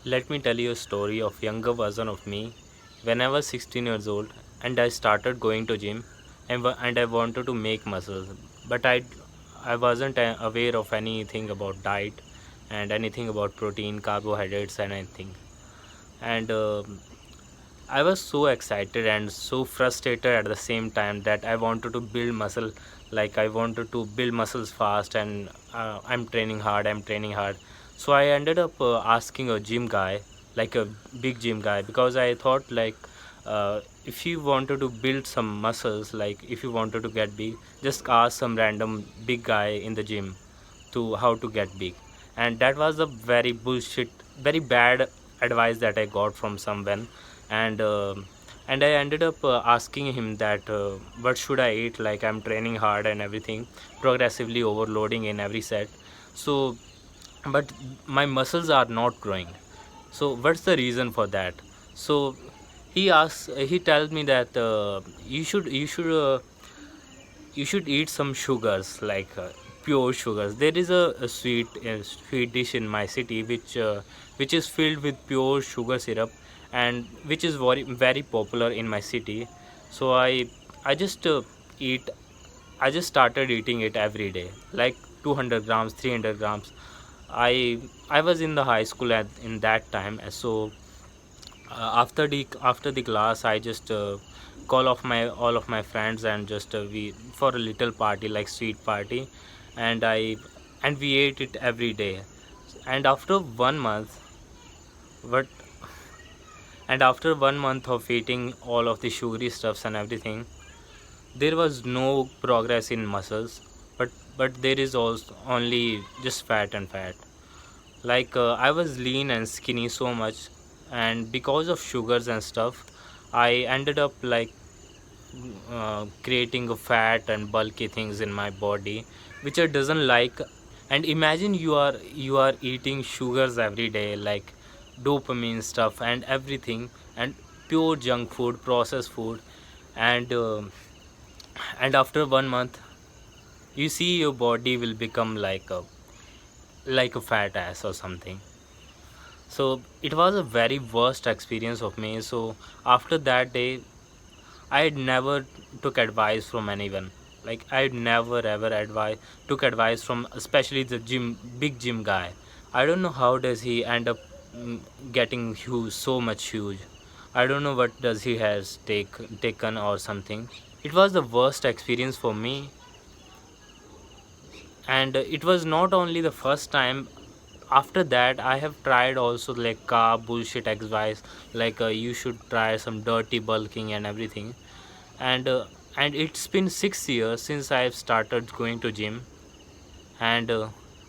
Let me tell you a story of younger version of me when I was 16 years old and I started going to gym and I wanted to make muscles, but I wasn't aware of anything about diet and anything about protein, carbohydrates and anything. And I was so excited and so frustrated at the same time that I wanted to build muscle, like I wanted to build muscles fast, and I'm training hard, I'm training hard. So I ended up asking a gym guy, like a big gym guy, because I thought like if you wanted to build some muscles, like if you wanted to get big, just ask some random big guy in the gym to how to get big. And that was a very bullshit, very bad advice that I got from someone. And and I ended up asking him that what should I eat, like I'm training hard and everything, progressively overloading in every set. So but my muscles are not growing, so what's the reason for that? So he tells me that you should eat some sugars, like pure sugars. There is a sweet dish in my city which is filled with pure sugar syrup, and which is very popular in my city. So I just eat I just started eating it every day, like 200 grams, 300 grams. I was in the high school in that time. So after the class, I just call off my all of my friends, and just we for a little party, like sweet party. And i and we ate it every day. And after 1 month, but and after 1 month of eating all of the sugary stuffs and everything, there was no progress in muscles, but there is also only just fat and fat. Like I was lean and skinny so much, and because of sugars and stuff, I ended up like creating a fat and bulky things in my body, which I doesn't like. And imagine you are eating sugars every day, like dopamine stuff and everything, and pure junk food, processed food. And uh, and after 1 month, you see your body will become like a fat ass or something. So it was a very worst experience of me. So after that day, I had never took advice from anyone. Like I never ever advice took advice from, especially the big gym guy. I don't know how does he end up getting huge, so much huge. I don't know what does he has taken or something. It was the worst experience for me. And it was not only the first time. After that, I have tried also like carb bullshit advice, like you should try some dirty bulking and everything. And uh, and it's been 6 years since I have started going to gym. And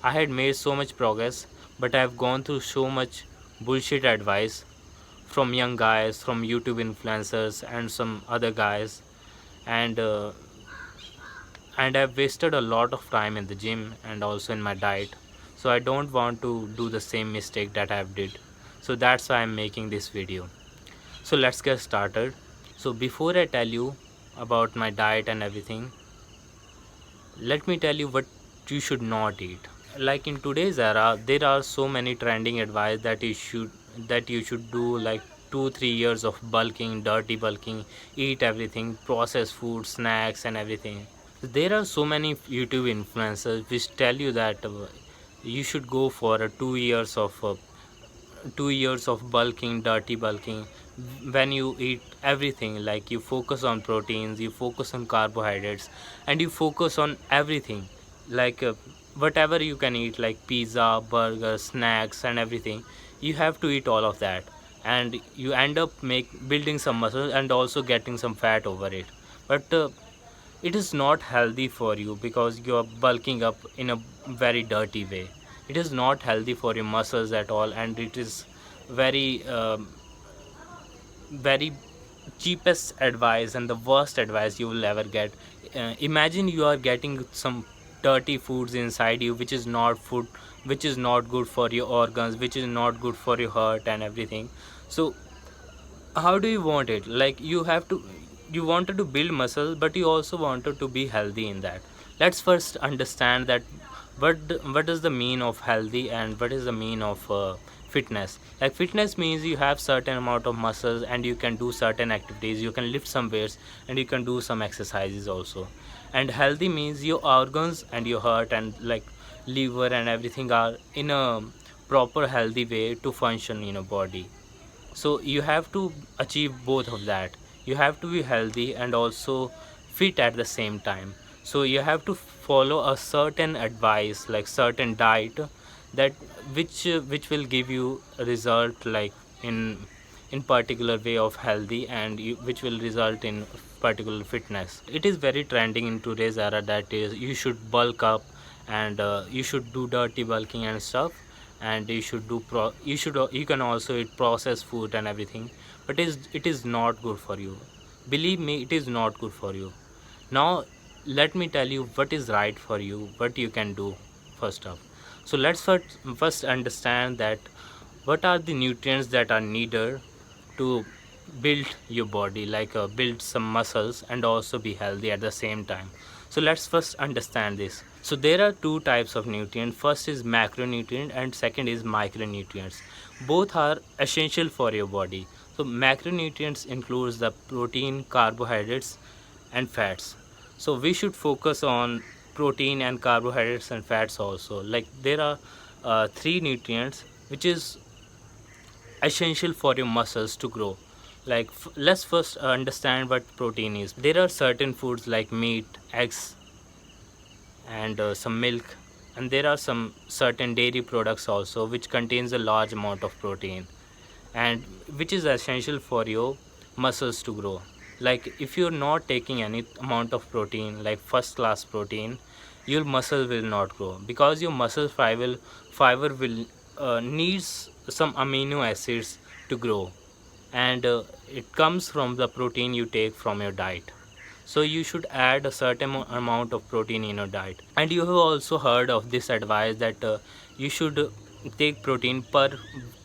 I had made so much progress, but I have gone through so much bullshit advice from young guys, from YouTube influencers and some other guys. And uh, and I've wasted a lot of time in the gym and also in my diet. So I don't want to do the same mistake that I've did. So that's why I'm making this video. So let's get started. So before I tell you about my diet and everything, let me tell you what you should not eat. Like in today's era, there are so many trending advice that you should do, like 2 3 years of bulking, dirty bulking, eat everything, processed food, snacks and everything. There are so many YouTube influencers which tell you that you should go for a 2 years of bulking, dirty bulking. When you eat everything, like you focus on proteins, you focus on carbohydrates, and you focus on everything, like whatever you can eat, like pizza, burger, snacks, and everything. You have to eat all of that, and you end up make building some muscle and also getting some fat over it. But it is not healthy for you because you are bulking up in a very dirty way. It is not healthy for your muscles at all, and it is very very cheapest advice and the worst advice you will ever get. Imagine you are getting some dirty foods inside you, which is not food, which is not good for your organs, which is not good for your heart and everything. So how do you want it? Like you wanted to build muscle, but you also wanted to be healthy in that. Let's first understand that what does the mean of healthy and what is the mean of fitness. Like fitness means you have certain amount of muscles and you can do certain activities, you can lift some weights and you can do some exercises also. And healthy means your organs and your heart and like liver and everything are in a proper healthy way to function in your body. So you have to achieve both of that. You have to be healthy and also fit at the same time. So you have to follow a certain advice, like certain diet, that which will give you a result like in particular way of healthy, and which will result in particular fitness. It is very trending in today's era that is you should bulk up, and you should do dirty bulking and stuff, and you should do you can also eat processed food and everything, but it is not good for you. Believe me, it is not good for you. Now let me tell you what is right for you, what you can do first up. So let's first understand that what are the nutrients that are needed to build your body, like build some muscles and also be healthy at the same time. So let's first understand this. So there are two types of nutrient. First is macronutrient and second is micronutrients. Both are essential for your body. So macronutrients includes the protein, carbohydrates and fats. So we should focus on protein and carbohydrates and fats also. Like there are three nutrients which is essential for your muscles to grow. Like let's first understand what protein is. There are certain foods like meat, eggs and some milk, and there are some certain dairy products also which contains a large amount of protein, and which is essential for your muscles to grow. Like if you're not taking any amount of protein, like first class protein, your muscle will not grow, because your muscle fiber will needs some amino acids to grow, and it comes from the protein you take from your diet. So you should add a certain amount of protein in your diet. And you have also heard of this advice that you should take protein per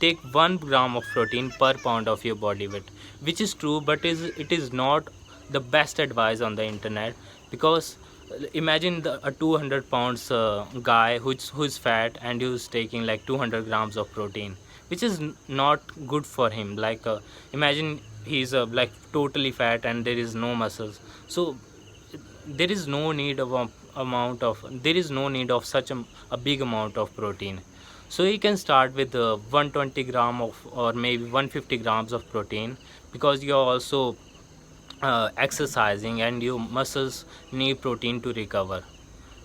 take 1 gram of protein per pound of your body weight, which is true, but it is not the best advice on the internet. Because imagine a 200 pounds guy who's fat and who's taking like 200 grams of protein, which is not good for him. Like imagine he's like totally fat and there is no muscles. So there is no need of there is no need of such a big amount of protein. So you can start with 120 gram of, or maybe 150 grams of protein, because you're also exercising and your muscles need protein to recover.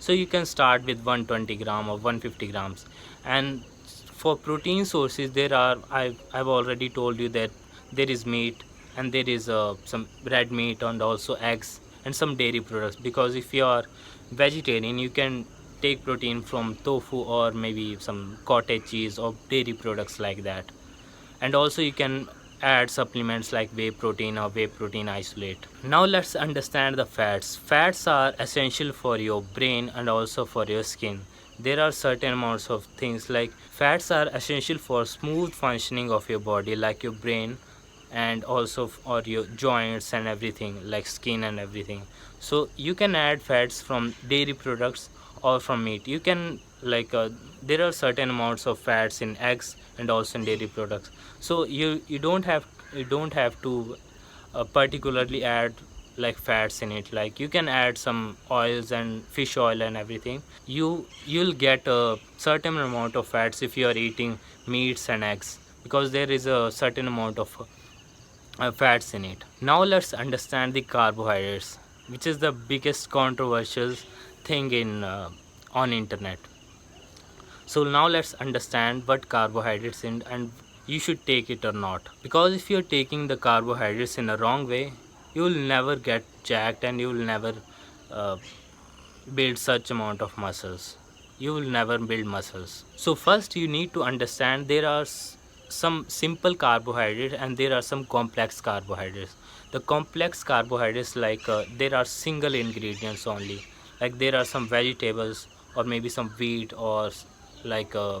So you can start with 120 gram or 150 grams. And for protein sources, there are, I've already told you that there is meat, and there is some red meat and also eggs and some dairy products. Because if you are vegetarian, you can take protein from tofu or maybe some cottage cheese or dairy products like that. And also you can add supplements like whey protein or whey protein isolate. Now let's understand the fats. Fats are essential for your brain and also for your skin. There are certain amounts of things like fats are essential for smooth functioning of your body, like your brain, and also for your joints and everything, like skin and everything. So you can add fats from dairy products or from meat. You can like there are certain amounts of fats in eggs and also in dairy products. So you don't have to particularly add like fats in it. Like you can add some oils and fish oil and everything. You'll get a certain amount of fats if you are eating meats and eggs, because there is a certain amount of fats in it. Now let's understand the carbohydrates, which is the biggest controversial thing in on internet. So now let's understand what carbohydrates in, and you should take it or not. Because if you're taking the carbohydrates in a wrong way, you will never get jacked and you will never uh, build such amount of muscles. You will never build muscles. So first you need to understand there are some simple carbohydrates and there are some complex carbohydrates. The complex carbohydrates, like there are single ingredients only. Like there are some vegetables or maybe some wheat or like uh,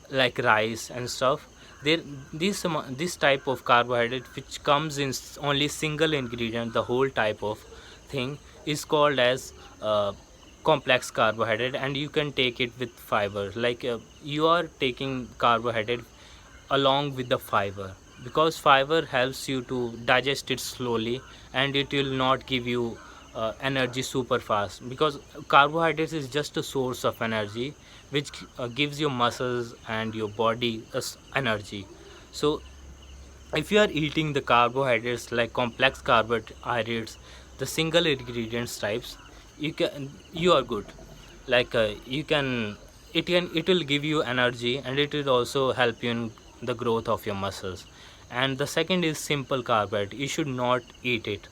like rice and stuff. There this type of carbohydrate which comes in only single ingredient, the whole type of thing is called as complex carbohydrate, and you can take it with fiber. Like you are taking carbohydrate along with the fiber, because fiber helps you to digest it slowly, and it will not give you energy super fast, because carbohydrates is just a source of energy which gives your muscles and your body energy. So if you are eating the carbohydrates like complex carbohydrates, the single ingredients types, you are good. Like you can it will give you energy, and it will also help you in the growth of your muscles. And the second is simple carbohydrate. You should not eat it.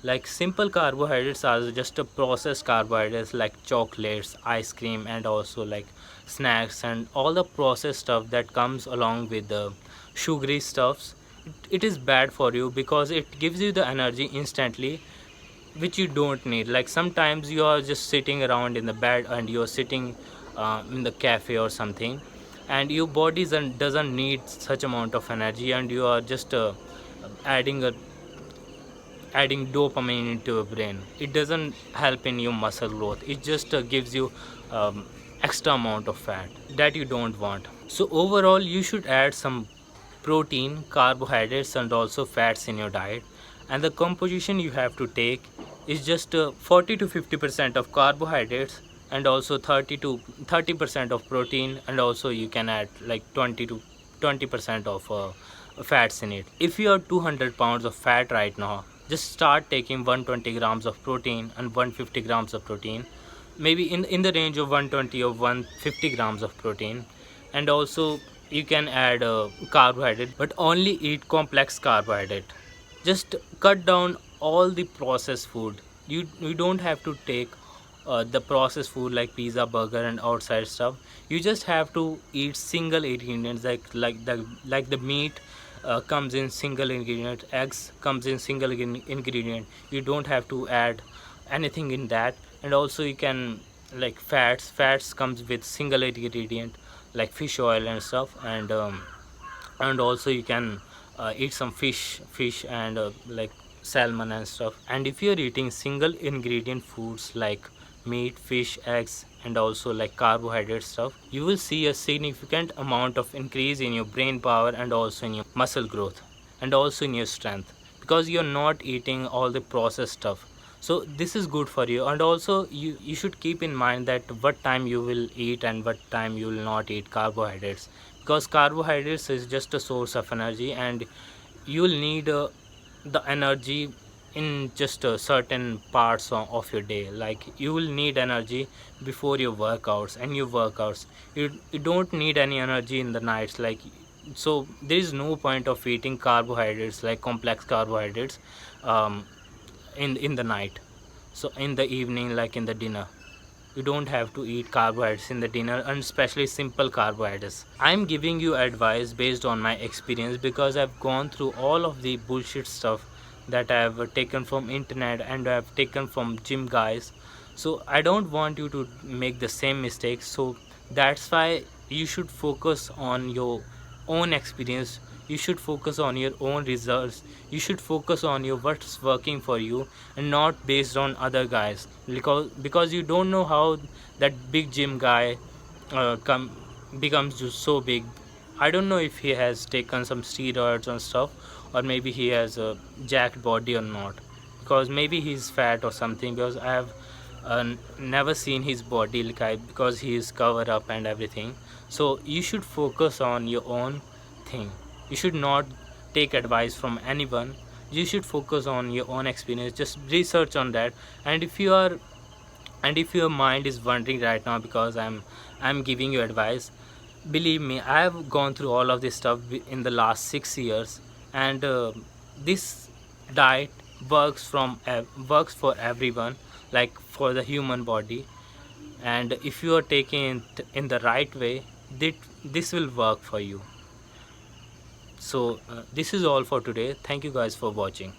Like simple carbohydrates are just a processed carbohydrates like chocolates, ice cream, and also like snacks and all the processed stuff that comes along with the sugary stuffs. It is bad for you because it gives you the energy instantly, which you don't need. Like sometimes you are just sitting around in the bed, and you're sitting in the cafe or something, and your body doesn't need such amount of energy, and you are just adding a adding dopamine into your brain. It doesn't help in your muscle growth. It just gives you extra amount of fat that you don't want. So overall you should add some protein, carbohydrates, and also fats in your diet. And the composition you have to take is just 40 to 50% of carbohydrates, and also 30% of protein, and also you can add like 20 to 20% of fats in it. If you are 200 pounds of fat right now, just start taking 120 grams of protein and 150 grams of protein, maybe in the range of 120 or 150 grams of protein. And also you can add carbohydrate, but only eat complex carbohydrate. Just cut down all the processed food. You don't have to take the processed food like pizza, burger, and outside stuff. You just have to eat single ingredients, like the meat comes in single ingredient, eggs comes in single ingredient. You don't have to add anything in that. And also you can, like fats comes with single ingredient like fish oil and stuff. And also you can eat some fish and like salmon and stuff. And if you're eating single ingredient foods like meat, fish, eggs, and also like carbohydrate stuff, you will see a significant amount of increase in your brain power, and also in your muscle growth, and also in your strength, because you're not eating all the processed stuff. So this is good for you. And also you should keep in mind that what time you will eat and what time you will not eat carbohydrates, because carbohydrates is just a source of energy, and you will need the energy in just certain parts of your day. Like you will need energy before your workouts, and your workouts you don't need any energy in the nights. Like, so there is no point of eating carbohydrates like complex carbohydrates um, in the night. So in the evening, like in the dinner, you don't have to eat carbohydrates in the dinner, and especially simple carbohydrates. I'm giving you advice based on my experience, because I've gone through all of the bullshit stuff that I've taken from internet and I've taken from gym guys. So I don't want you to make the same mistakes. So that's why you should focus on your own experience. You should focus on your own results. You should focus on your what's working for you, and not based on other guys, because you don't know how that big gym guy come becomes just so big. I don't know if he has taken some steroids and stuff, or maybe he has a jacked body or not, because maybe he's fat or something, because I have never seen his body like because he is covered up and everything. So you should focus on your own thing. You should not take advice from anyone. You should focus on your own experience. Just research on that. And if your mind is wondering right now because I'm giving you advice, believe me, I have gone through all of this stuff in the last 6 years. And this diet works for everyone, like for the human body. And if you are taking it in the right way, this will work for you. So this is all for today. Thank you guys for watching.